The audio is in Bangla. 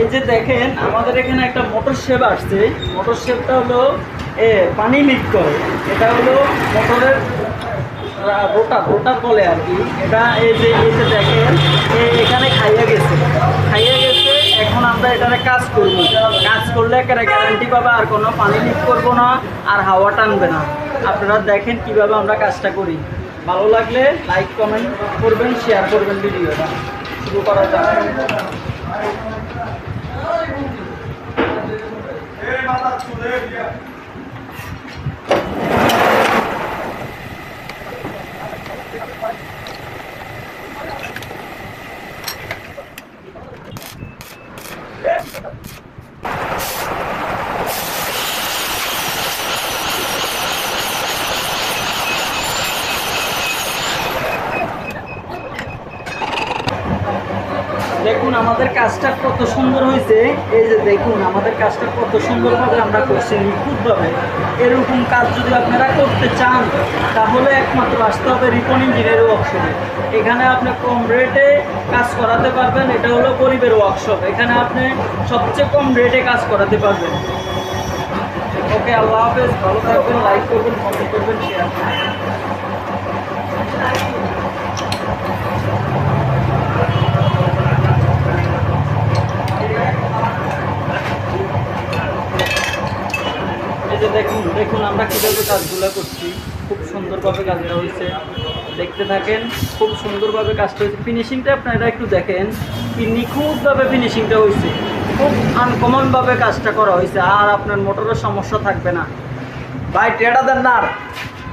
এই যে দেখেন আমাদের এখানে একটা মোটর শেপ আসছে। মোটর শেপটা হলো পানি লিক করে। এটা হলো মোটরের রোটার বলে আর কি। এটা এই যে দেখেন এখানে খাইয়া গেছে। এখন আমরা এটারে কাজ করব। কাজ করলে একটা গ্যারান্টি পাবে আর কোনো পানি লিক করবো না, আর হাওয়া টানবে না। আপনারা দেখেন কিভাবে আমরা কাজটা করি। ভালো লাগলে লাইক কমেন্ট করবেন, শেয়ার করবেন ভিডিওটা। শুরু করা যাক। দেখুন আমাদের কাজটা কত সুন্দর হয়েছে। এই যে দেখুন আমাদের কাজটা কত সুন্দরভাবে আমরা করছি, নিখুঁতভাবে। এরকম কাজ যদি আপনারা করতে চান তাহলে একমাত্র আসতে হবে রিপন ইঞ্জিনিয়ারিং ওয়ার্কশপে। এখানে আপনি কম রেটে কাজ করাতে পারবেন। এটা হলো গরিবের ওয়ার্কশপ। এখানে আপনি সবচেয়ে কম রেটে কাজ করাতে পারবেন। ওকে, আল্লাহ হাফেজ। ভালো থাকবেন, লাইক করবেন, কমেন্ট করবেন, শেয়ার করবেন। দেখুন আমরা কীভাবে কাজগুলো করছি। খুব সুন্দরভাবে কাজটা হয়েছে, দেখতে থাকেন। খুব সুন্দরভাবে কাজটা হয়েছে। ফিনিশিংটা আপনারা একটু দেখেন, কি নিখুঁতভাবে ফিনিশিংটা হয়েছে। খুব আনকমনভাবে কাজটা করা হয়েছে, আর আপনার মোটরের সমস্যা থাকবে না। ভাই টেটা দেন না।